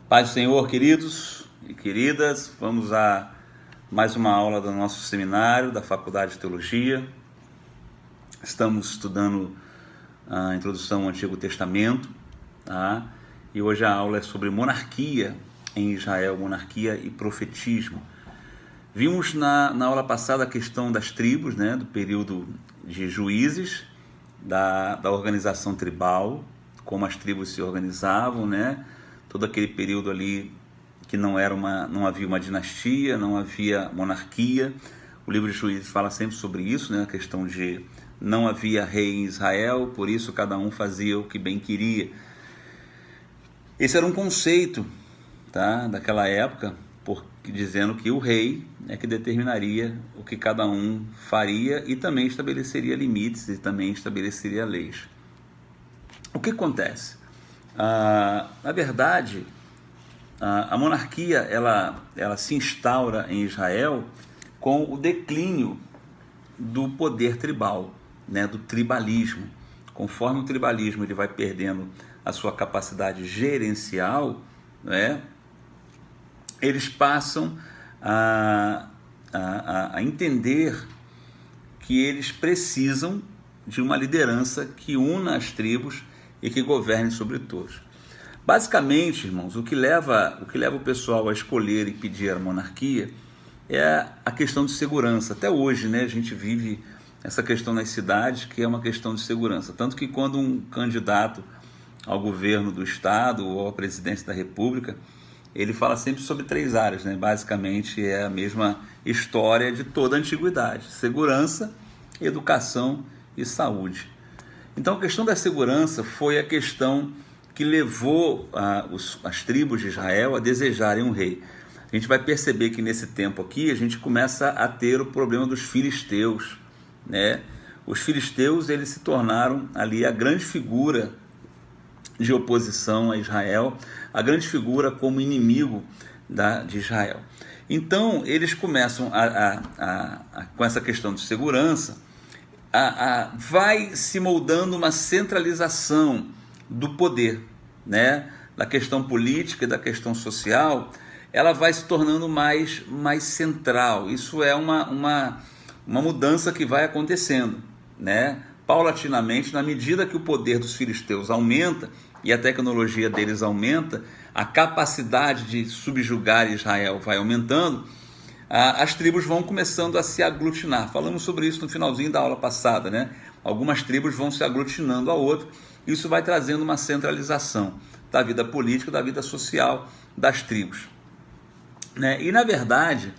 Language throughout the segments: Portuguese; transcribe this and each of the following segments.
Paz do Senhor, queridos e queridas, vamos a mais uma aula do nosso seminário da Faculdade de Teologia. Estamos estudando a introdução ao Antigo Testamento, tá? E hoje a aula é sobre monarquia em Israel, monarquia e profetismo. Vimos na aula passada a questão das tribos, né, do período de juízes, da organização tribal, como as tribos se organizavam, né? Todo aquele período ali que não havia uma dinastia, não havia monarquia. O livro de Juízes fala sempre sobre isso, né? A questão de não havia rei em Israel, por isso cada um fazia o que bem queria. Esse era um conceito, tá, daquela época, dizendo que o rei é que determinaria o que cada um faria e também estabeleceria limites e também estabeleceria leis. O que acontece? Na verdade, a monarquia ela se instaura em Israel com o declínio do poder tribal, né, do tribalismo. Conforme o tribalismo ele vai perdendo a sua capacidade gerencial, né, eles passam a entender que eles precisam de uma liderança que una as tribos e que governe sobre todos. Basicamente, irmãos, o que leva o pessoal a escolher e pedir a monarquia é a questão de segurança. Até hoje, né, a gente vive essa questão nas cidades, que é uma questão de segurança. Tanto que quando um candidato ao governo do estado ou à presidência da república, ele fala sempre sobre 3 áreas, né? Basicamente é a mesma história de toda a antiguidade: segurança, educação e saúde. Então a questão da segurança foi a questão que levou as tribos de Israel a desejarem um rei. A gente vai perceber que nesse tempo aqui a gente começa a ter o problema dos filisteus, né? Os filisteus eles se tornaram ali a grande figura de oposição a Israel, a grande figura como inimigo de Israel. Então eles começam com essa questão de segurança, vai se moldando uma centralização do poder, né? Da questão política e da questão social, ela vai se tornando mais central. Isso é uma mudança que vai acontecendo, né? Paulatinamente, na medida que o poder dos filisteus aumenta e a tecnologia deles aumenta, a capacidade de subjugar Israel vai aumentando, as tribos vão começando a se aglutinar. Falamos sobre isso no finalzinho da aula passada, né? Algumas tribos vão se aglutinando a outra. Isso vai trazendo uma centralização da vida política, da vida social das tribos, né? E, na verdade,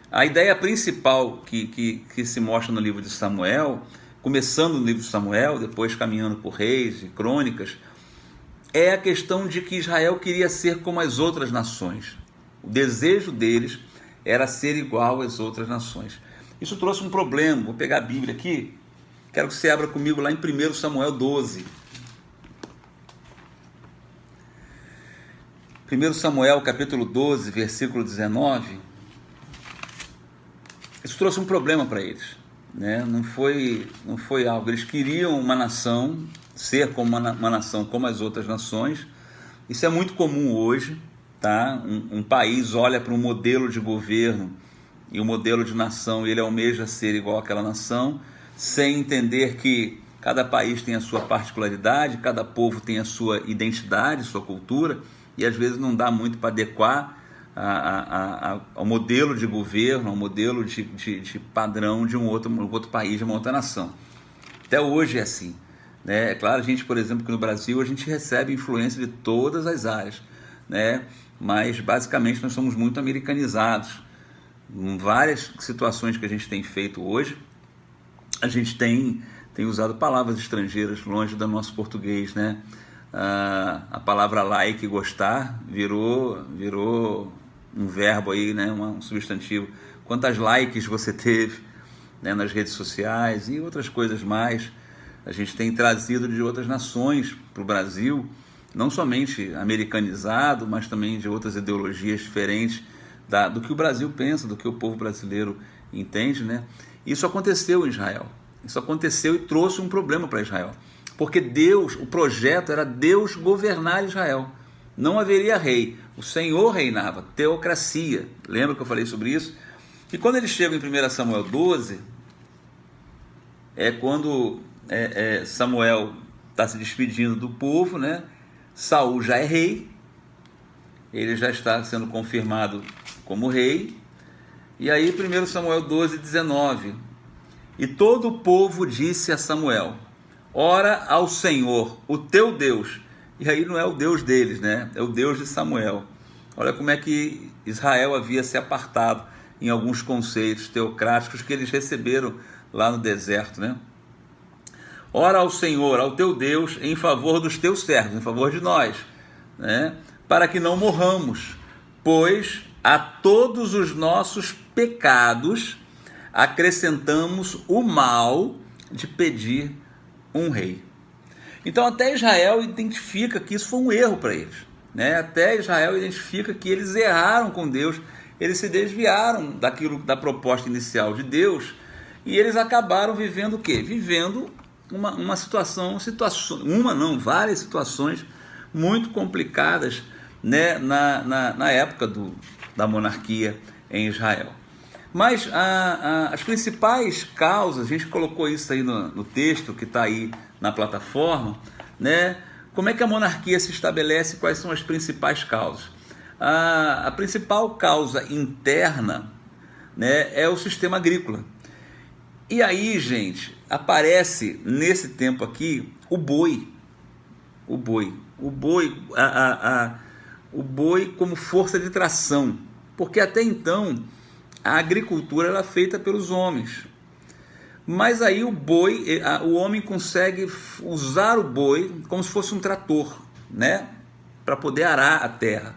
a ideia principal que se mostra no livro de Samuel, começando no livro de Samuel, depois caminhando por Reis e Crônicas, é a questão de que Israel queria ser como as outras nações. O desejo deles era ser igual às outras nações. Isso trouxe um problema. Vou pegar a Bíblia aqui. Quero que você abra comigo lá em 1 Samuel 12. 1 Samuel capítulo 12, versículo 19. Isso trouxe um problema para eles, né? Não foi algo. Eles queriam uma nação, ser como uma nação como as outras nações. Isso é muito comum hoje, tá? Um país olha para um modelo de governo e um modelo de nação e ele almeja ser igual àquela nação, sem entender que cada país tem a sua particularidade, cada povo tem a sua identidade, sua cultura, e às vezes não dá muito para adequar ao modelo de governo, ao modelo de padrão de um outro país, de uma outra nação. Até hoje é assim, né? É claro, a gente, por exemplo, que no Brasil a gente recebe influência de todas as áreas, né? Mas basicamente nós somos muito americanizados. Em várias situações que a gente tem feito hoje, a gente tem usado palavras estrangeiras longe do nosso português, né? A palavra like, gostar, virou um verbo aí, né? Um substantivo. Quantas likes você teve, né, nas redes sociais e outras coisas mais. A gente tem trazido de outras nações para o Brasil, não somente americanizado, mas também de outras ideologias diferentes do que o Brasil pensa, do que o povo brasileiro entende, né? Isso aconteceu em Israel. Isso aconteceu e trouxe um problema para Israel. Porque Deus, o projeto era Deus governar Israel, não haveria rei, o Senhor reinava, teocracia. Lembra que eu falei sobre isso? E quando eles chegam em 1 Samuel 12, é quando Samuel está se despedindo do povo, né? Saul já é rei, ele já está sendo confirmado como rei. E aí 1 Samuel 12, 19, e todo o povo disse a Samuel: ora ao Senhor, o teu Deus. E aí não é o Deus deles, né? É o Deus de Samuel. Olha como é que Israel havia se apartado em alguns conceitos teocráticos que eles receberam lá no deserto, né? Ora ao Senhor, ao teu Deus, em favor dos teus servos, em favor de nós, né? Para que não morramos, pois a todos os nossos pecados acrescentamos o mal de pedir um rei. Então até Israel identifica que isso foi um erro para eles, né? Até Israel identifica que eles erraram com Deus, eles se desviaram da proposta inicial de Deus, e eles acabaram vivendo o quê? Vivendo várias situações muito complicadas, né, na época da monarquia em Israel. Mas as principais causas, a gente colocou isso aí no texto que está aí na plataforma, né? Como é que a monarquia se estabelece, quais são as principais causas? A principal causa interna, né, é o sistema agrícola. E aí, gente, aparece nesse tempo aqui o boi como força de tração, porque até então a agricultura era feita pelos homens, mas aí o homem consegue usar o boi como se fosse um trator, né, para poder arar a terra.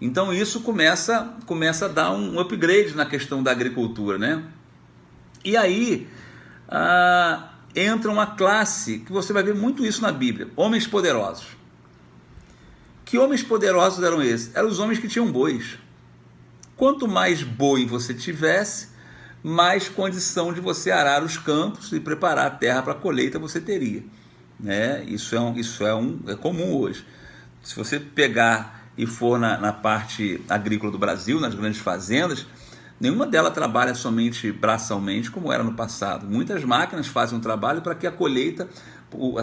Então isso começa a dar um upgrade na questão da agricultura, né? E aí entra uma classe que você vai ver muito isso na Bíblia: homens poderosos. Que homens poderosos eram esses? Eram os homens que tinham bois. Quanto mais boi você tivesse, mais condição de você arar os campos e preparar a terra para a colheita você teria, né? Isso é comum hoje. Se você pegar e for na parte agrícola do Brasil, nas grandes fazendas, nenhuma delas trabalha somente braçalmente como era no passado. Muitas máquinas fazem um trabalho para que a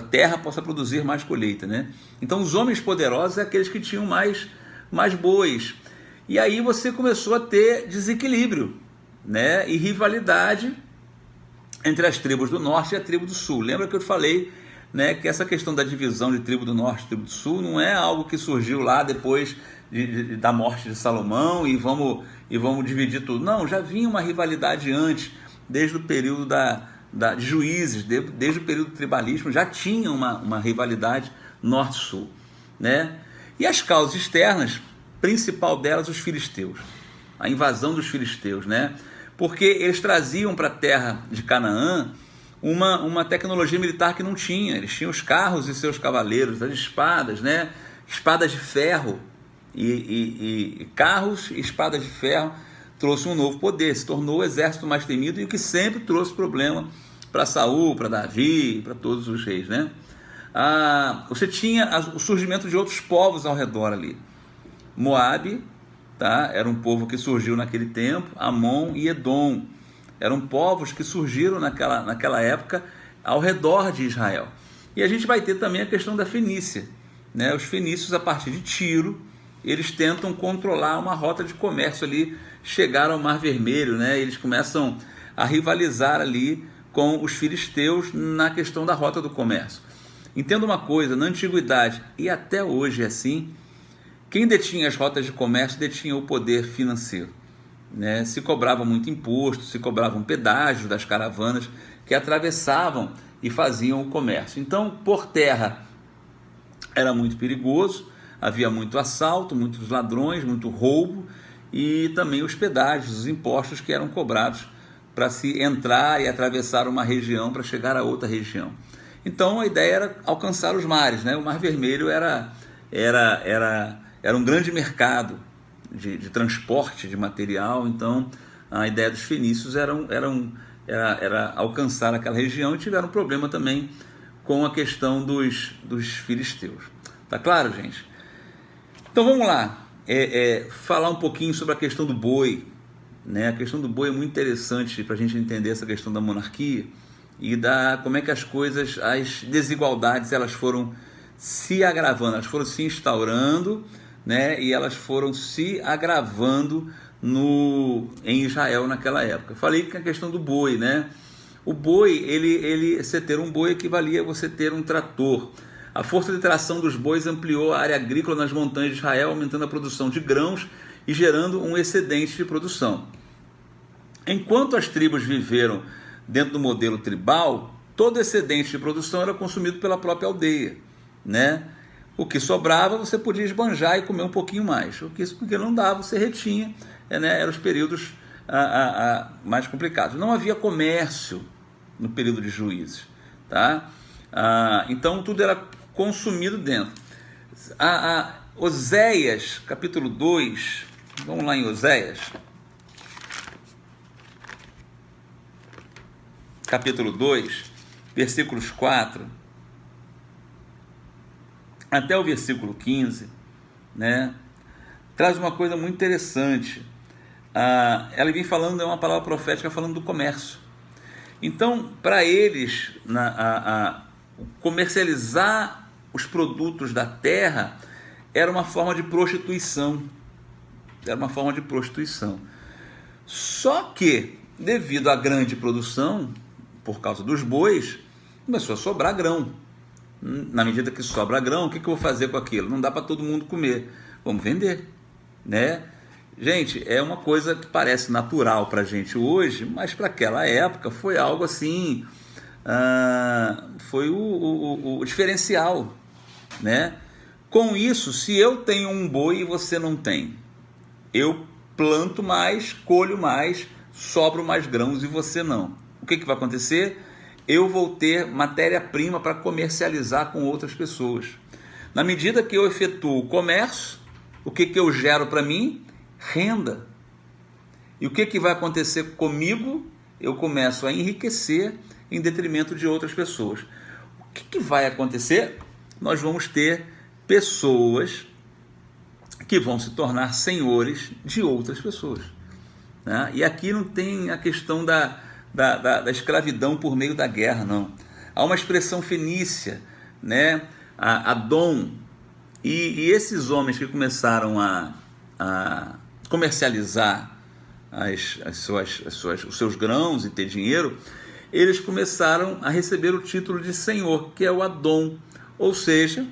terra possa produzir mais colheita, né? Então os homens poderosos é aqueles que tinham mais bois. E aí você começou a ter desequilíbrio, né, e rivalidade entre as tribos do norte e a tribo do sul. Lembra que eu falei, né, que essa questão da divisão de tribo do norte e tribo do sul não é algo que surgiu lá depois da morte de Salomão e vamos dividir tudo. Não, já vinha uma rivalidade antes, desde o período de Juízes, desde o período do tribalismo, já tinha uma rivalidade norte-sul, né? E as causas externas, principal delas, os filisteus, a invasão dos filisteus, né? Porque eles traziam para a terra de Canaã uma tecnologia militar que não tinha. Eles tinham os carros e seus cavaleiros, as espadas, né? Espadas de ferro e carros e espadas de ferro trouxe um novo poder, se tornou o exército mais temido, e o que sempre trouxe problema para Saul, para Davi, para todos os reis, né? Você tinha o surgimento de outros povos ao redor ali. Moabe, tá? Era um povo que surgiu naquele tempo. Amon e Edom eram povos que surgiram naquela época ao redor de Israel. E a gente vai ter também a questão da Fenícia, né? Os fenícios, a partir de Tiro, eles tentam controlar uma rota de comércio ali, chegar ao Mar Vermelho, né? Eles começam a rivalizar ali com os filisteus na questão da rota do comércio. Entenda uma coisa: na antiguidade, e até hoje é assim, quem detinha as rotas de comércio detinha o poder financeiro, né? Se cobrava muito imposto, se cobravam pedágio das caravanas que atravessavam e faziam o comércio. Então, por terra era muito perigoso, havia muito assalto, muitos ladrões, muito roubo, e também os pedágios, os impostos que eram cobrados para se entrar e atravessar uma região para chegar a outra região. Então a ideia era alcançar os mares, né? O Mar Vermelho era um grande mercado de transporte de material. Então a ideia dos fenícios era alcançar aquela região, e tiveram um problema também com a questão dos filisteus. Tá claro, gente? Então vamos lá, falar um pouquinho sobre a questão do boi, né? A questão do boi é muito interessante para a gente entender essa questão da monarquia e como é que as coisas, as desigualdades, elas foram se agravando, elas foram se instaurando, né? E elas foram se agravando em Israel naquela época. Falei que a questão do boi, né? O boi, você ter um boi equivalia a você ter um trator. A força de tração dos bois ampliou a área agrícola nas montanhas de Israel, aumentando a produção de grãos e gerando um excedente de produção. Enquanto as tribos viveram dentro do modelo tribal, todo excedente de produção era consumido pela própria aldeia, né? O que sobrava você podia esbanjar e comer um pouquinho mais. O que não dava você retinha, né? Eram os períodos mais complicados. Não havia comércio no período de Juízes, tá? Então tudo era consumido dentro. Oséias, capítulo 2, vamos lá em Oséias, capítulo 2, versículos 4 até o versículo 15, né, traz uma coisa muito interessante. Ela vem falando, é uma palavra profética falando do comércio. Então, para eles, comercializar os produtos da terra era uma forma de prostituição. Era uma forma de prostituição. Só que, devido à grande produção, por causa dos bois, começou a sobrar grão. Na medida que sobra grão, o que eu vou fazer com aquilo? Não dá para todo mundo comer. Vamos vender, né? Gente, é uma coisa que parece natural para a gente hoje, mas para aquela época foi algo assim, foi o diferencial, né? Com isso, se eu tenho um boi e você não tem, eu planto mais, colho mais, sobro mais grãos e você não. O que vai acontecer? Eu vou ter matéria-prima para comercializar com outras pessoas. Na medida que eu efetuo o comércio, o que eu gero para mim? Renda. E o que vai acontecer comigo? Eu começo a enriquecer em detrimento de outras pessoas. O que vai acontecer? Nós vamos ter pessoas que vão se tornar senhores de outras pessoas, né? E aqui não tem a questão da escravidão por meio da guerra, não. Há uma expressão fenícia, né? Adom, e esses homens que começaram a comercializar os seus grãos e ter dinheiro, eles começaram a receber o título de senhor, que é o Adom, ou seja,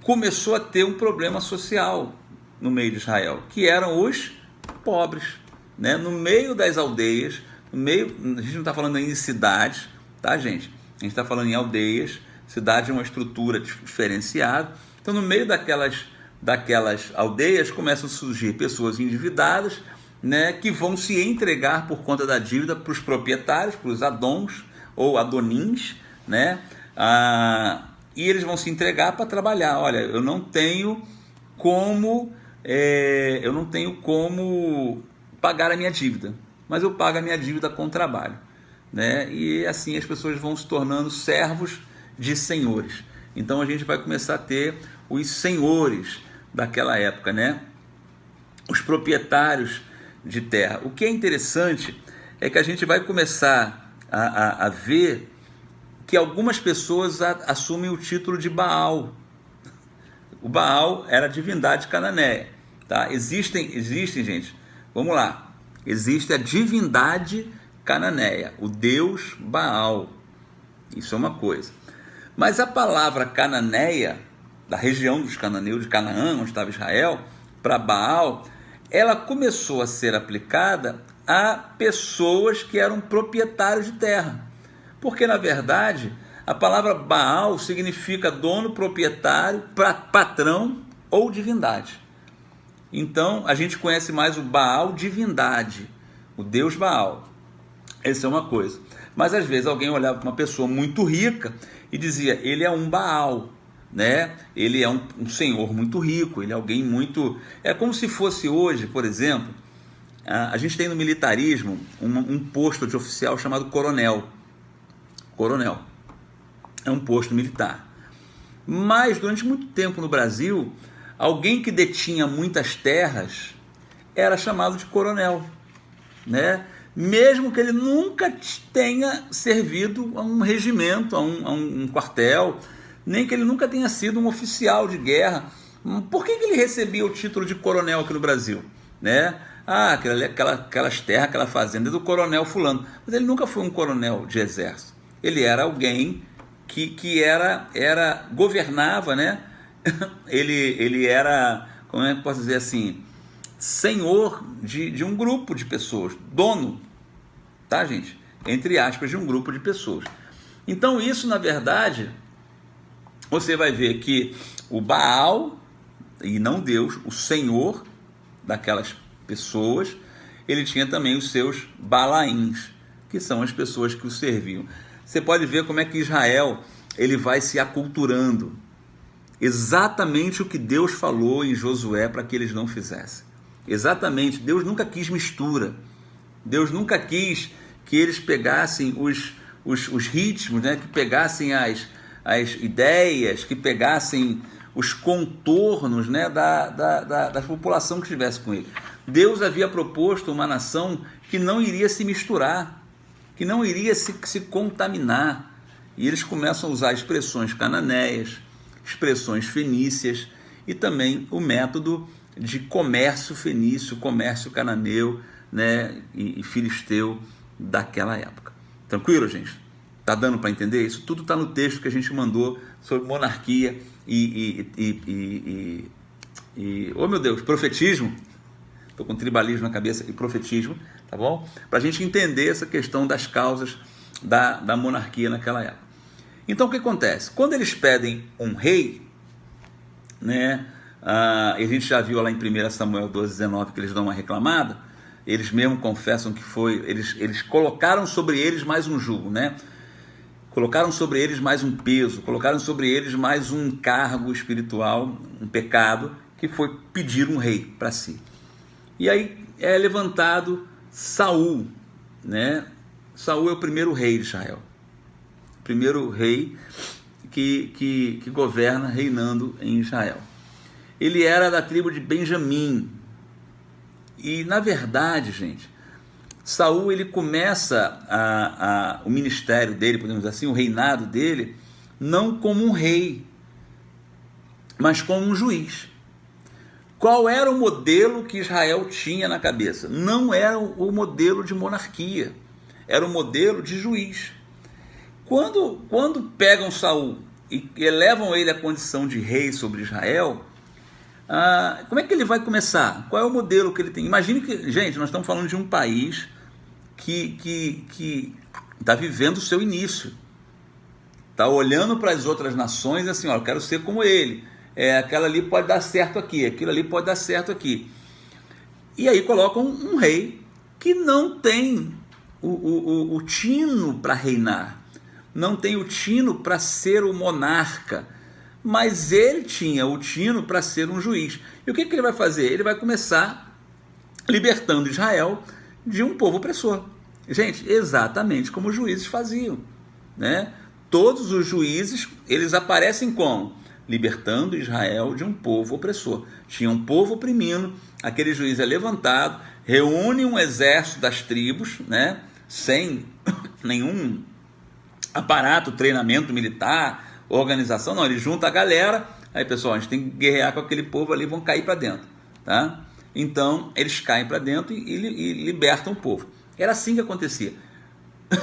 começou a ter um problema social no meio de Israel, que eram os pobres, né? No meio das aldeias, a gente não está falando ainda de cidades, tá, gente? A gente está falando em aldeias. Cidade é uma estrutura diferenciada. Então, no meio daquelas aldeias começam a surgir pessoas endividadas, né, que vão se entregar por conta da dívida para os proprietários, para os adons ou adonins, né? E eles vão se entregar para trabalhar. Olha, eu não tenho como pagar a minha dívida, mas eu pago a minha dívida com trabalho, né? E assim as pessoas vão se tornando servos de senhores. Então a gente vai começar a ter os senhores daquela época, né? Os proprietários de terra. O que é interessante é que a gente vai começar a ver que algumas pessoas assumem o título de Baal. O Baal era a divindade cananeia, tá? Existem, gente, vamos lá. Existe a divindade cananeia, o deus Baal. Isso é uma coisa. Mas a palavra cananeia, da região dos cananeus, de Canaã, onde estava Israel, para Baal, ela começou a ser aplicada a pessoas que eram proprietários de terra. Porque, na verdade, a palavra Baal significa dono, proprietário, patrão ou divindade. Então, a gente conhece mais o Baal divindade, o deus Baal. Essa é uma coisa. Mas, às vezes, alguém olhava para uma pessoa muito rica e dizia, ele é um Baal, né? Ele é um senhor muito rico, ele é alguém muito... É como se fosse hoje, por exemplo, a gente tem no militarismo um posto de oficial chamado coronel. Coronel. É um posto militar. Mas, durante muito tempo no Brasil, alguém que detinha muitas terras era chamado de coronel, né? Mesmo que ele nunca tenha servido a um regimento, a um quartel, nem que ele nunca tenha sido um oficial de guerra. Por que ele recebia o título de coronel aqui no Brasil, né? Aquelas terras, aquela fazenda é do coronel fulano. Mas ele nunca foi um coronel de exército. Ele era alguém que governava, né? Ele era, como é que eu posso dizer assim, senhor de um grupo de pessoas, dono, tá, gente? Entre aspas, de um grupo de pessoas. Então isso, na verdade, você vai ver que o Baal, e não Deus, o senhor daquelas pessoas, ele tinha também os seus Balaíns, que são as pessoas que o serviam. Você pode ver como é que Israel ele vai se aculturando. Exatamente o que Deus falou em Josué para que eles não fizessem. Exatamente, Deus nunca quis mistura. Deus nunca quis que eles pegassem os ritmos, né? Que pegassem as ideias, que pegassem os contornos, né? da população que estivesse com ele. Deus havia proposto uma nação que não iria se misturar, que não iria se contaminar. E eles começam a usar expressões cananeias, expressões fenícias e também o método de comércio fenício, comércio cananeu, né, e filisteu daquela época. Tranquilo, gente? Tá dando para entender? Isso tudo está no texto que a gente mandou sobre monarquia oh meu Deus, profetismo. Estou com tribalismo na cabeça e profetismo, tá bom? Para a gente entender essa questão das causas da monarquia naquela época. Então o que acontece? Quando eles pedem um rei, né? A gente já viu lá em 1 Samuel 12:19 que eles dão uma reclamada. Eles mesmo confessam que foi, eles colocaram sobre eles mais um jugo, né? Colocaram sobre eles mais um peso, colocaram sobre eles mais um cargo espiritual, um pecado, que foi pedir um rei para si. E aí é levantado Saul, né? Saul é o primeiro rei de Israel, o primeiro rei que governa, reinando em Israel. Ele era da tribo de Benjamim. E na verdade, gente, Saul ele começa o ministério dele, podemos dizer assim, o reinado dele, não como um rei, mas como um juiz. Qual era o modelo que Israel tinha na cabeça? Não era o modelo de monarquia, era o modelo de juiz. Quando pegam Saul e elevam ele à condição de rei sobre Israel, como é que ele vai começar? Qual é o modelo que ele tem? Imagine que, gente, nós estamos falando de um país que está vivendo o seu início, está olhando para as outras nações assim, ó, eu quero ser como ele. Aquela ali pode dar certo aqui, aquilo ali pode dar certo aqui. E aí colocam um rei que não tem o tino para reinar, não tem o tino para ser o monarca, mas ele tinha o tino para ser um juiz. E o que ele vai fazer? Ele vai começar libertando Israel de um povo opressor. Gente, exatamente como os juízes faziam, né? Todos os juízes, eles aparecem como? Libertando Israel de um povo opressor. Tinha um povo oprimindo, aquele juiz é levantado, reúne um exército das tribos, né? Sem nenhum aparato, treinamento militar, organização, não, ele junta a galera, aí pessoal, a gente tem que guerrear com aquele povo ali, vão cair para dentro, tá? Então, eles caem para dentro e libertam o povo. Era assim que acontecia.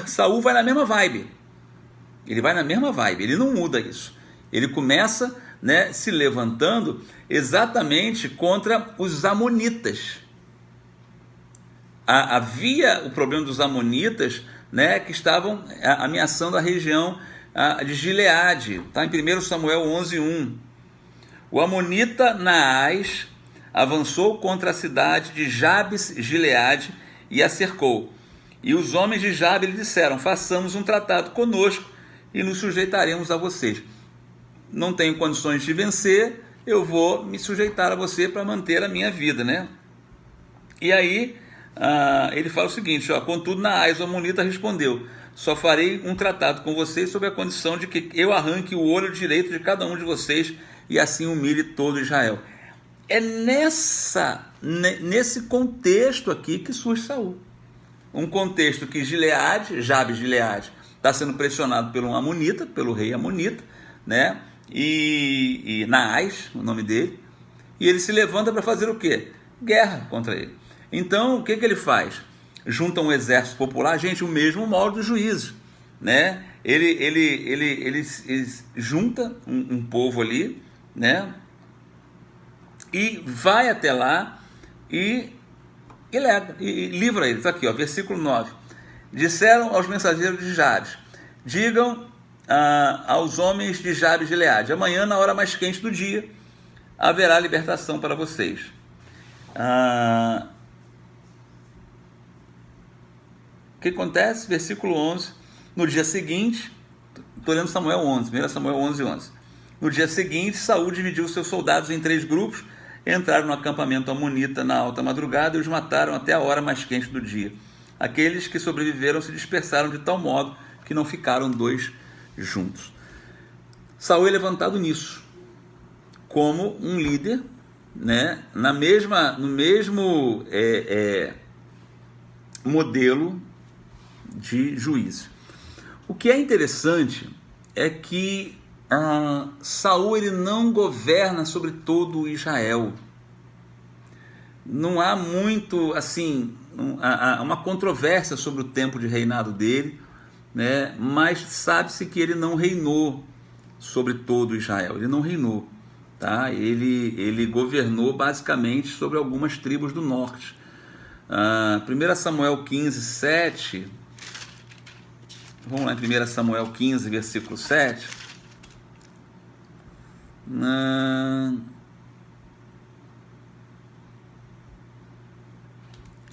Saul vai na mesma vibe, ele não muda isso. Ele começa, né, se levantando exatamente contra os amonitas. Havia o problema dos amonitas, né, que estavam ameaçando a região de Gileade, tá? Em 1 Samuel 11:1. O amonita Naás avançou contra a cidade de Jabes Gileade e a cercou. E os homens de Jabe lhe disseram: façamos um tratado conosco e nos sujeitaremos a vocês. Não tenho condições de vencer, eu vou me sujeitar a você para manter a minha vida, né? E aí ele fala o seguinte, ó: contudo Naás, o amonita, respondeu: só farei um tratado com vocês sob a condição de que eu arranque o olho direito de cada um de vocês e assim humilhe todo Israel. é nesse contexto aqui que surge Saul. Um contexto que Jabes de Gileade, está sendo pressionado pelo Amonita, pelo rei Amonita, né? E Naás, o nome dele, e ele se levanta para fazer o quê? Guerra contra ele. Então, o que ele faz? Junta um exército popular, gente, o mesmo molde dos juízes, né? Ele junta um povo ali, né? E vai até lá e livra ele. Está aqui, ó, versículo 9. Disseram aos mensageiros de Jabes: digam aos homens de Jabes de Gileade: amanhã, na hora mais quente do dia, haverá libertação para vocês. O que acontece? Versículo 11. No dia seguinte, estou lendo Samuel 11, 1 Samuel 11, 11. No dia seguinte, Saul dividiu seus soldados em 3 grupos, entraram no acampamento amonita na alta madrugada e os mataram até a hora mais quente do dia. Aqueles que sobreviveram se dispersaram de tal modo que não ficaram 2 juntos. Saul é levantado nisso, como um líder, né, no mesmo modelo de juízo. O que é interessante é que Saul ele não governa sobre todo Israel. Não há muito assim, uma controvérsia sobre o tempo de reinado dele, né? Mas sabe-se que ele não reinou sobre todo Israel. Ele não reinou, tá? Ele governou basicamente sobre algumas tribos do norte. 1 Samuel 15, 7. Vamos lá em 1 Samuel 15, versículo 7.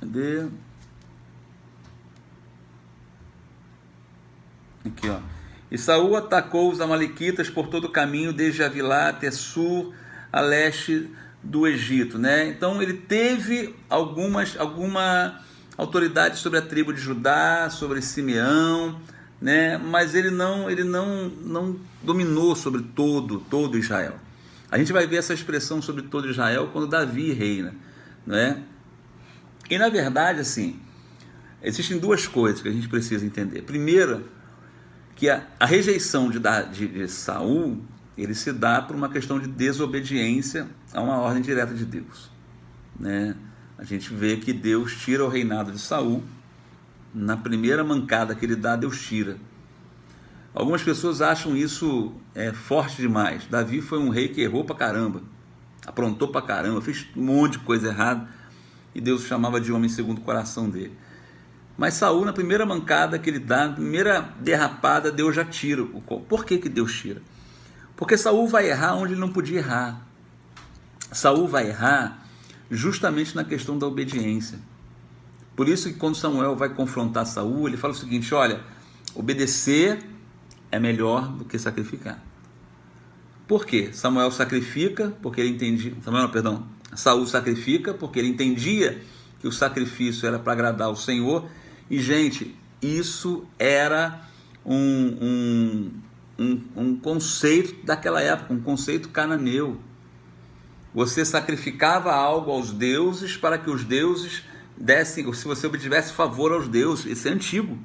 Cadê? Aqui, ó. E Saul atacou os amalequitas por todo o caminho, desde Avilá até Sur, a leste do Egito, né? Então ele teve alguma autoridade sobre a tribo de Judá, sobre Simeão, né? Mas ele não dominou sobre todo Israel. A gente vai ver essa expressão sobre todo Israel quando Davi reina, né? E na verdade, assim, existem 2 coisas que a gente precisa entender. Primeiro, que a rejeição de Saul, ele se dá por uma questão de desobediência a uma ordem direta de Deus, né? A gente vê que Deus tira o reinado de Saul. Na primeira mancada que ele dá, Deus tira. Algumas pessoas acham isso forte demais. Davi foi um rei que errou pra caramba, aprontou pra caramba, fez um monte de coisa errada, e Deus o chamava de homem segundo o coração dele. Mas Saul, na primeira mancada que ele dá, na primeira derrapada, Deus já tira. Por que Deus tira? Porque Saul vai errar onde ele não podia errar. Saul vai errar justamente na questão da obediência. Por isso que quando Samuel vai confrontar Saul, ele fala o seguinte: olha, obedecer é melhor do que sacrificar. Por quê? Saul sacrifica porque ele entendia que o sacrifício era para agradar o Senhor. E, gente, isso era um conceito daquela época, um conceito cananeu. Você sacrificava algo aos deuses para que os deuses dessem, se você obtivesse favor aos deuses. Isso é antigo.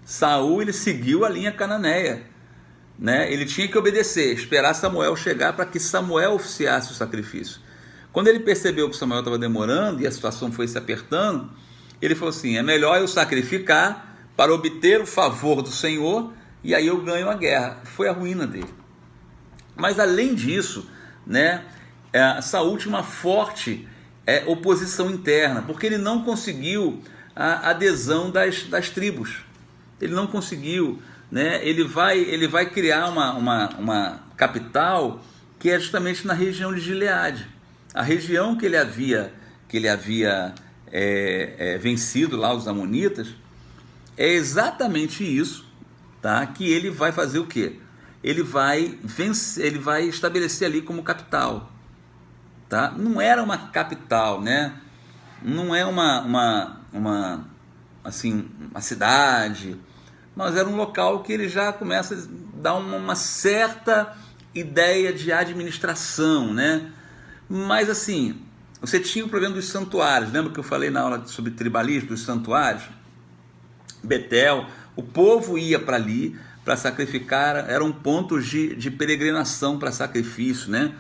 Saul, ele seguiu a linha cananeia, né? Ele tinha que obedecer, esperar Samuel chegar para que Samuel oficiasse o sacrifício. Quando ele percebeu que Samuel estava demorando e a situação foi se apertando, ele falou assim: é melhor eu sacrificar para obter o favor do Senhor, e aí eu ganho a guerra. Foi a ruína dele. Mas além disso, né, Saul tinha uma forte oposição interna, porque ele não conseguiu a adesão das tribos. Ele não conseguiu, né? Ele vai criar uma capital que é justamente na região de Gileade. A região que ele havia vencido lá os amonitas, é exatamente isso, tá? Que ele vai fazer o quê? Ele vai estabelecer ali como capital, tá? Não era uma capital, né? Não é uma cidade, mas era um local que ele já começa a dar uma certa ideia de administração, né? Mas assim, você tinha o problema dos santuários. Lembra que eu falei na aula sobre tribalismo, dos santuários? Betel, o povo ia para ali para sacrificar, eram pontos de peregrinação para sacrifício, né?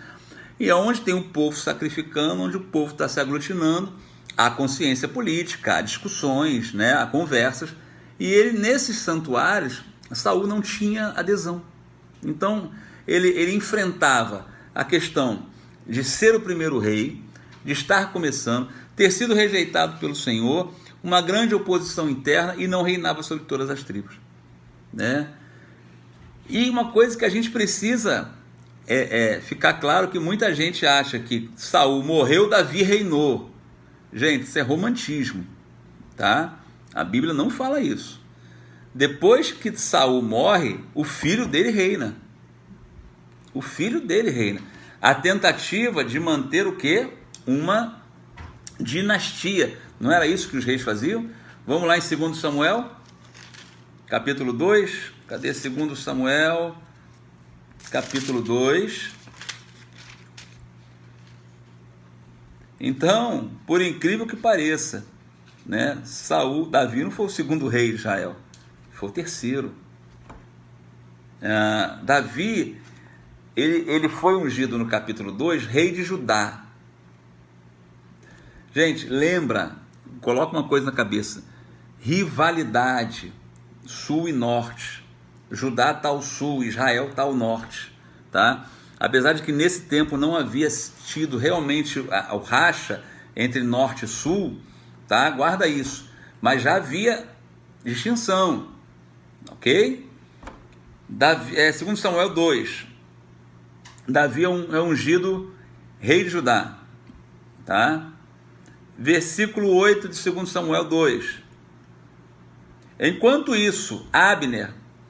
E aonde tem o povo sacrificando, onde o povo está se aglutinando, há consciência política, há discussões, né? Há conversas. E ele, nesses santuários, Saul não tinha adesão. Então, ele enfrentava a questão de ser o primeiro rei, de estar começando, ter sido rejeitado pelo Senhor, uma grande oposição interna e não reinava sobre todas as tribos, né? E uma coisa que a gente precisa ficar claro, que muita gente acha que Saul morreu, Davi reinou. Gente, isso é romantismo, tá? A Bíblia não fala isso. Depois que Saul morre, o filho dele reina. O filho dele reina. A tentativa de manter o quê? Uma dinastia. Não era isso que os reis faziam? Vamos lá em 2 Samuel, capítulo 2. Cadê 2 Samuel, capítulo 2? Então, por incrível que pareça, né, Davi não foi o segundo rei de Israel, foi o terceiro. Davi, ele foi ungido no capítulo 2, rei de Judá. Gente, lembra, coloca uma coisa na cabeça: rivalidade, sul e norte. Judá está ao sul, Israel está ao norte, tá? Apesar de que nesse tempo não havia tido realmente o racha entre norte e sul, tá? Guarda isso. Mas já havia distinção, ok? 2 Samuel 2. Davi é ungido rei de Judá, tá? Versículo 8 de 2 Samuel 2.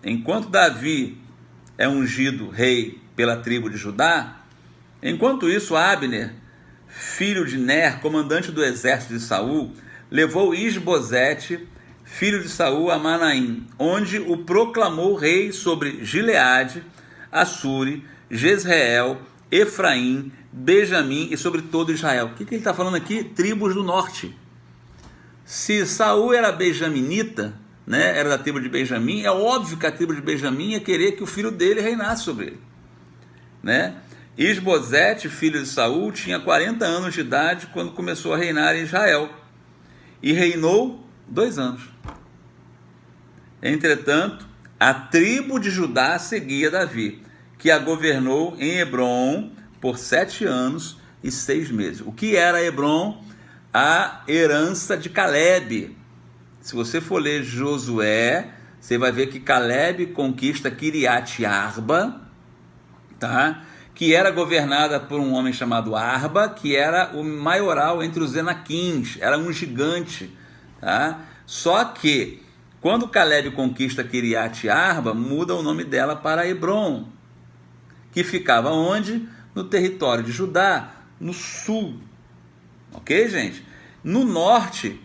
Enquanto Davi é ungido rei pela tribo de Judá, enquanto isso Abner, filho de Ner, comandante do exército de Saul, levou Isbosete, filho de Saul, a Manaim, onde o proclamou rei sobre Gileade, Assuri, Jezreel, Efraim, Benjamim e sobre todo Israel. O que ele está falando aqui? Tribos do norte. Se Saul era benjaminita, né, era da tribo de Benjamim, é óbvio que a tribo de Benjamim ia querer que o filho dele reinasse sobre ele, né? Isbosete, filho de Saul, tinha 40 anos de idade quando começou a reinar em Israel e reinou 2 anos. Entretanto, a tribo de Judá seguia Davi, que a governou em Hebrom por 7 anos e 6 meses. O que era Hebrom? A herança de Calebe. Se você for ler Josué, você vai ver que Calebe conquista Kiriat Arba, tá? Que era governada por um homem chamado Arba, que era o maioral entre os Enaquins, era um gigante, tá? Só que, quando Calebe conquista Kiriat Arba, muda o nome dela para Hebrom, que ficava onde? No território de Judá, no sul. Ok, gente? No norte,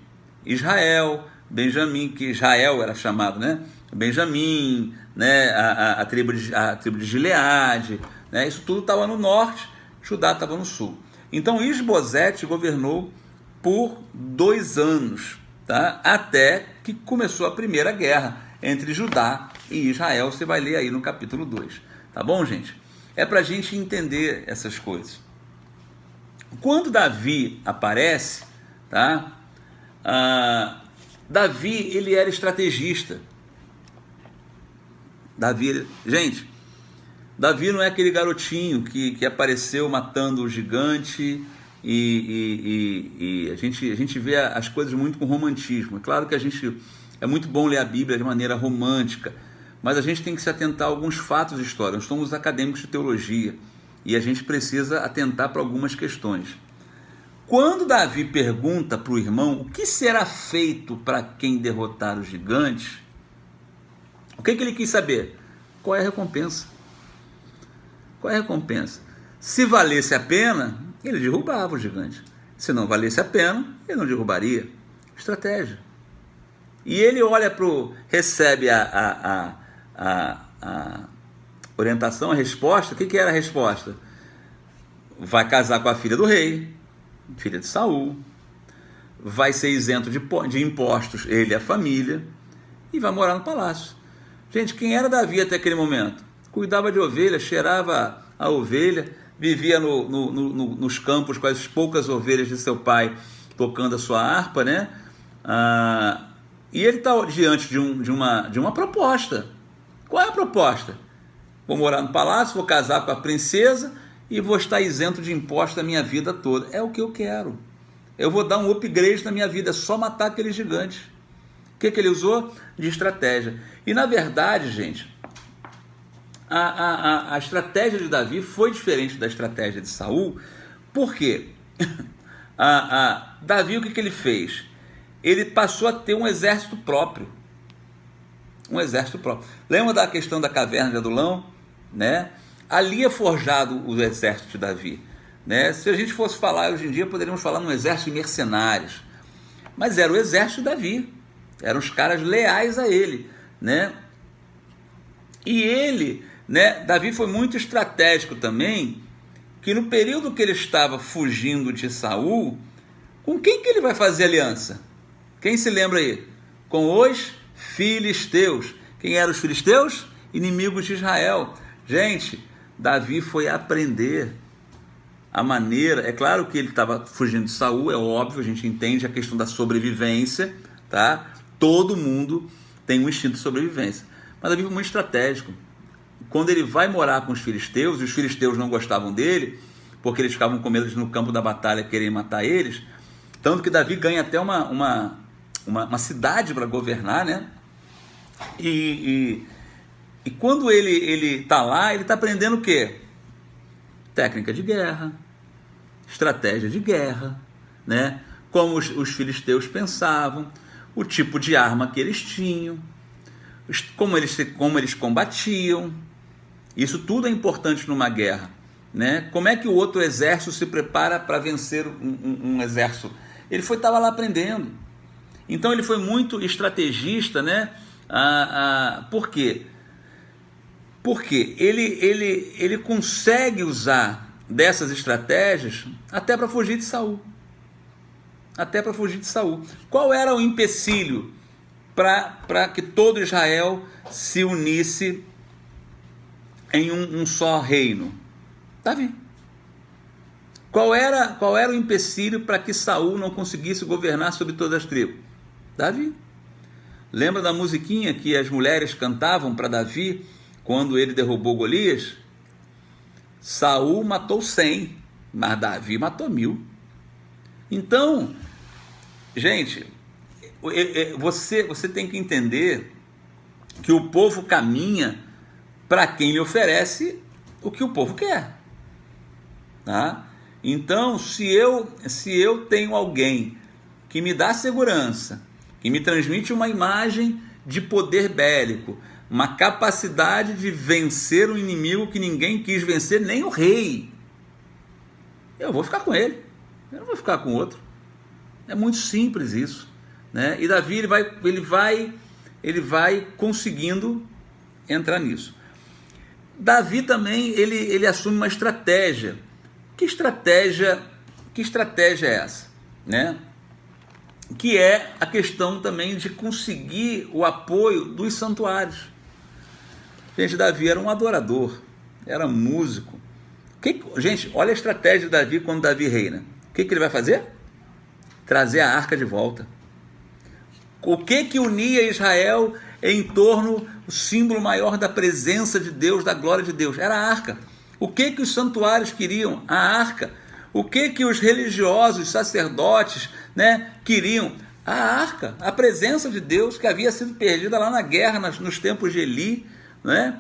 Israel, Benjamim, que Israel era chamado, né? Benjamim, né? A tribo de Gileade, né? Isso tudo estava no norte, Judá estava no sul. Então Isbosete governou por 2 anos, tá? Até que começou a primeira guerra entre Judá e Israel. Você vai ler aí no capítulo 2, tá bom, gente? É para a gente entender essas coisas. Quando Davi aparece, tá? Davi, ele era estrategista. Davi não é aquele garotinho que apareceu matando o gigante e a gente vê as coisas muito com romantismo. É claro que é muito bom ler a Bíblia de maneira romântica, mas a gente tem que se atentar a alguns fatos históricos. Nós somos acadêmicos de teologia e a gente precisa atentar para algumas questões. Quando Davi pergunta para o irmão o que será feito para quem derrotar os gigantes, o que ele quis saber? Qual é a recompensa? Qual é a recompensa? Se valesse a pena, ele derrubava o gigante. Se não valesse a pena, ele não derrubaria. Estratégia. E ele recebe a orientação, a resposta. O que era a resposta? vai casar com a filha do rei, filha de Saul, vai ser isento de impostos, ele e a família, e vai morar no palácio. Gente, quem era Davi até aquele momento? Cuidava de ovelhas, cheirava a ovelha, vivia nos campos com as poucas ovelhas de seu pai, tocando a sua harpa, né? E ele está diante de uma proposta. Qual é a proposta? Vou morar no palácio, vou casar com a princesa e vou estar isento de impostos a minha vida toda. É o que eu quero. Eu vou dar um upgrade na minha vida, é só matar aqueles gigantes. O que ele usou? De estratégia. E na verdade, gente, a estratégia de Davi foi diferente da estratégia de Saul. Por quê? Davi, o que ele fez? Ele passou a ter um exército próprio. Um exército próprio. Lembra da questão da caverna de Adulão? Né? Ali é forjado o exército de Davi. Né? Se a gente fosse falar hoje em dia, poderíamos falar num exército de mercenários. Mas era o exército de Davi. Eram os caras leais a ele. Né? E ele, né, Davi foi muito estratégico também, que no período que ele estava fugindo de Saul, com quem que ele vai fazer aliança? Quem se lembra aí? Com os filisteus. Quem eram os filisteus? Inimigos de Israel. Gente, Davi foi aprender a maneira, é claro que ele estava fugindo de Saul, é óbvio, a gente entende a questão da sobrevivência, tá? Todo mundo tem um instinto de sobrevivência. Mas Davi foi muito estratégico. Quando ele vai morar com os filisteus, e os filisteus não gostavam dele, porque eles ficavam com medo de no campo da batalha quererem matar eles, tanto que Davi ganha até uma cidade para governar, né? E quando ele está lá, ele está aprendendo o quê? Técnica de guerra, estratégia de guerra, né? Como os filisteus pensavam, o tipo de arma que eles tinham, como eles combatiam. Isso tudo é importante numa guerra, né? Como é que o outro exército se prepara para vencer um exército? Ele estava lá aprendendo. Então ele foi muito estrategista, né? Por quê? Porque ele consegue usar dessas estratégias até para fugir de Saul. Até para fugir de Saul. Qual era o empecilho para que todo Israel se unisse em um só reino? Davi. Qual era o empecilho para que Saul não conseguisse governar sobre todas as tribos? Davi. Lembra da musiquinha que as mulheres cantavam para Davi quando ele derrubou Golias? Saul matou 100, mas Davi matou 1000. Então, gente, você tem que entender que o povo caminha para quem lhe oferece o que o povo quer, tá? Então, se eu tenho alguém que me dá segurança, que me transmite uma imagem de poder bélico, uma capacidade de vencer um inimigo que ninguém quis vencer, nem o rei, eu vou ficar com ele, eu não vou ficar com outro. É muito simples isso, né? E Davi ele vai conseguindo entrar nisso. Davi também ele assume uma estratégia. Que estratégia é essa, né? Que é a questão também de conseguir o apoio dos santuários. Gente, Davi era um adorador, era músico. Gente, olha a estratégia de Davi quando Davi reina. O que ele vai fazer? Trazer a arca de volta. O que unia Israel em torno, o símbolo maior da presença de Deus, da glória de Deus? Era a arca. O que os santuários queriam? A arca. O que os religiosos, sacerdotes, né, queriam? A arca, a presença de Deus que havia sido perdida lá na guerra, nos tempos de Eli, né?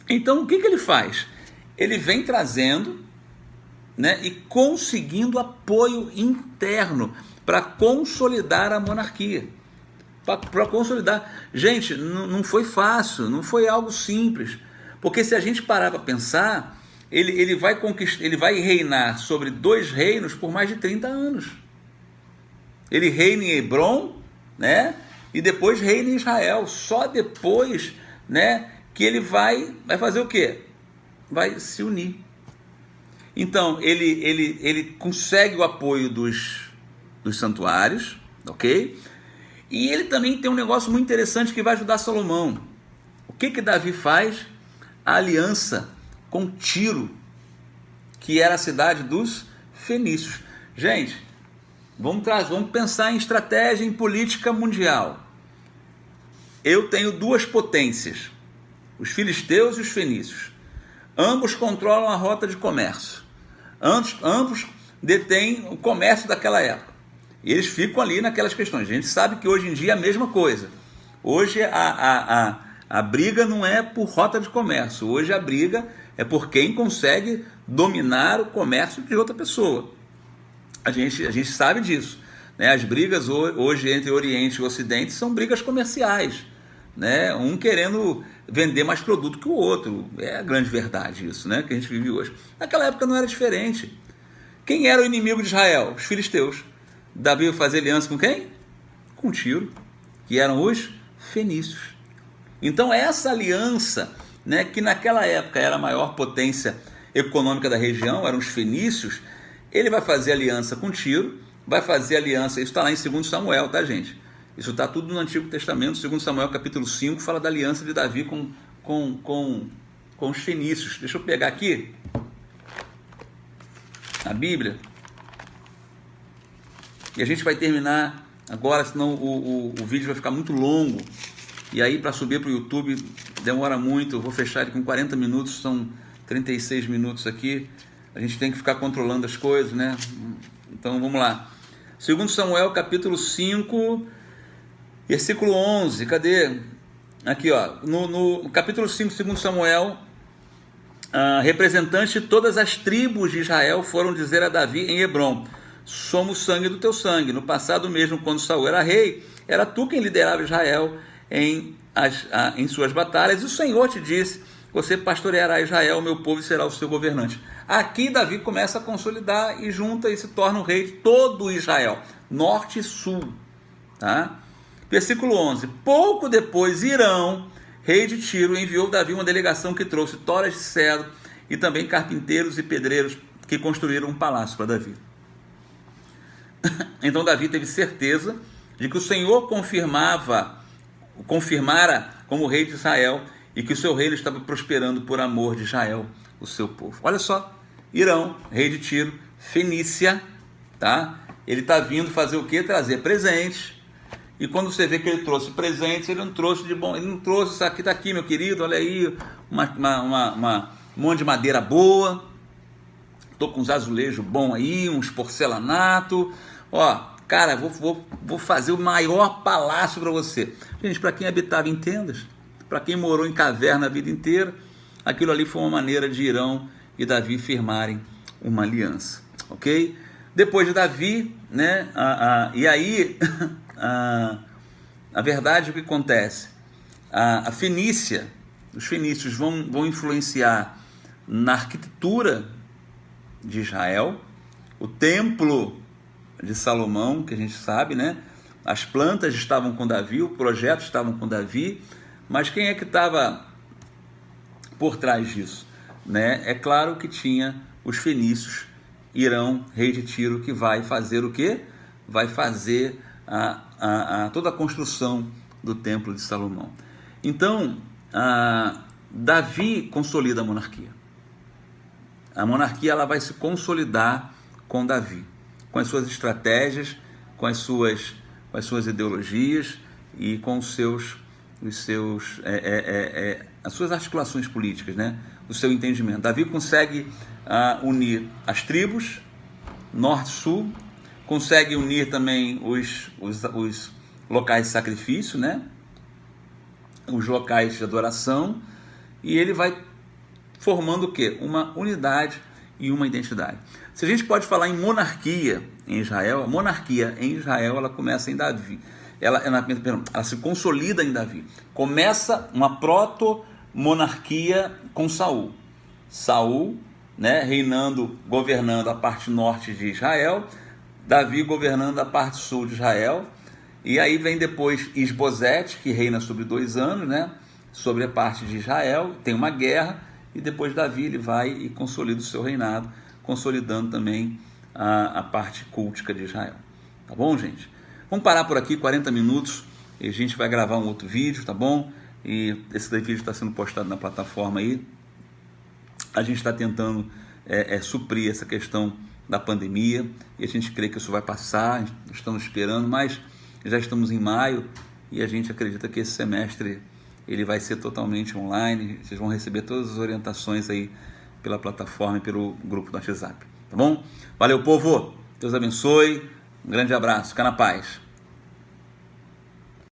Então, o que ele faz? Ele vem trazendo, né, e conseguindo apoio interno para consolidar a monarquia. Para consolidar. Gente, não foi fácil, não foi algo simples. Porque se a gente parar para pensar, ele vai reinar sobre 2 reinos por mais de 30 anos. Ele reina em Hebrom, né? E depois reina em Israel. Só depois, né, que ele vai fazer o quê? Vai se unir. Então, ele consegue o apoio dos santuários, ok? E ele também tem um negócio muito interessante que vai ajudar Salomão. O que Davi faz? A aliança com Tiro, que era a cidade dos fenícios. Gente, vamos pensar em estratégia, em política mundial. Eu tenho duas potências, os filisteus e os fenícios. Ambos controlam a rota de comércio. Ambos detêm o comércio daquela época. E eles ficam ali naquelas questões. A gente sabe que hoje em dia é a mesma coisa. Hoje a briga não é por rota de comércio. Hoje a briga é por quem consegue dominar o comércio de outra pessoa. A gente sabe disso, né? As brigas hoje entre Oriente e Ocidente são brigas comerciais, né? Um querendo vender mais produto que o outro. É a grande verdade isso, né? Que a gente vive hoje. Naquela época não era diferente. Quem era o inimigo de Israel? Os filisteus. Davi ia fazer aliança com quem? Com Tiro, que eram os fenícios. Então essa aliança, né, que naquela época era a maior potência econômica da região, eram os fenícios, ele vai fazer aliança com Tiro, vai fazer aliança, isso está lá em 2 Samuel, tá, gente? Isso está tudo no Antigo Testamento, 2 Samuel capítulo 5, fala da aliança de Davi com os fenícios. Deixa eu pegar aqui a Bíblia, e a gente vai terminar agora, senão o vídeo vai ficar muito longo, e aí para subir para o YouTube demora muito. Eu vou fechar ele com 40 minutos, são 36 minutos aqui, a gente tem que ficar controlando as coisas, né? Então vamos lá, 2 Samuel capítulo 5, versículo 11, cadê? Aqui, ó, no capítulo 5 de 2 Samuel, representantes de todas as tribos de Israel foram dizer a Davi em Hebrom: somos sangue do teu sangue. No passado mesmo, quando Saul era rei, era tu quem liderava Israel em suas batalhas, e o Senhor te disse: você pastoreará Israel, meu povo, e será o seu governante. Aqui Davi começa a consolidar e junta e se torna o rei de todo Israel, norte e sul, tá? Versículo 11, pouco depois Hirão, rei de Tiro, enviou Davi uma delegação que trouxe toras de cedro e também carpinteiros e pedreiros que construíram um palácio para Davi. Então Davi teve certeza de que o Senhor confirmara como rei de Israel e que o seu reino estava prosperando por amor de Israel, o seu povo. Olha só, Hirão, rei de Tiro, Fenícia, tá? Ele está vindo fazer o quê? Trazer presentes. E quando você vê que ele trouxe presentes, ele não trouxe de bom, ele não trouxe isso aqui, tá aqui, meu querido, olha aí, um monte de madeira boa, tô com uns azulejos bons aí, uns porcelanato, ó, cara, vou fazer o maior palácio para você. Gente, para quem habitava em tendas, para quem morou em caverna a vida inteira, aquilo ali foi uma maneira de Hirão e Davi firmarem uma aliança, ok? Depois de Davi, né, e aí, a verdade, o que acontece? A Fenícia, os fenícios vão influenciar na arquitetura de Israel, o templo de Salomão, que a gente sabe, né? As plantas estavam com Davi, o projeto estava com Davi, mas quem é que estava por trás disso, né? É claro que tinha os fenícios, Hirão, rei de Tiro, que vai fazer o quê? Vai fazer toda a construção do templo de Salomão. Então, Davi consolida a monarquia. A monarquia ela vai se consolidar com Davi, com as suas estratégias, com as suas ideologias e com as suas articulações políticas, né? O seu entendimento. Davi consegue unir as tribos, norte e sul, consegue unir também os locais de sacrifício, né? Os locais de adoração, e ele vai formando o quê? Uma unidade e uma identidade. Se a gente pode falar em monarquia em Israel, a monarquia em Israel ela começa em Davi. Ela se consolida em Davi. Começa uma proto-monarquia com Saul. Saul, né, governando a parte norte de Israel, Davi governando a parte sul de Israel, e aí vem depois Isbosete, que reina sobre 2 anos, né, sobre a parte de Israel, tem uma guerra, e depois Davi ele vai e consolida o seu reinado consolidando também a parte cultica de Israel. Tá bom, gente? Vamos parar por aqui, 40 minutos, e a gente vai gravar um outro vídeo, tá bom? E esse vídeo está sendo postado na plataforma aí. A gente está tentando suprir essa questão da pandemia, e a gente crê que isso vai passar, estamos esperando, mas já estamos em maio, e a gente acredita que esse semestre ele vai ser totalmente online. Vocês vão receber todas as orientações aí pela plataforma e pelo grupo do WhatsApp, tá bom? Valeu, povo! Deus abençoe, um grande abraço, fica na paz!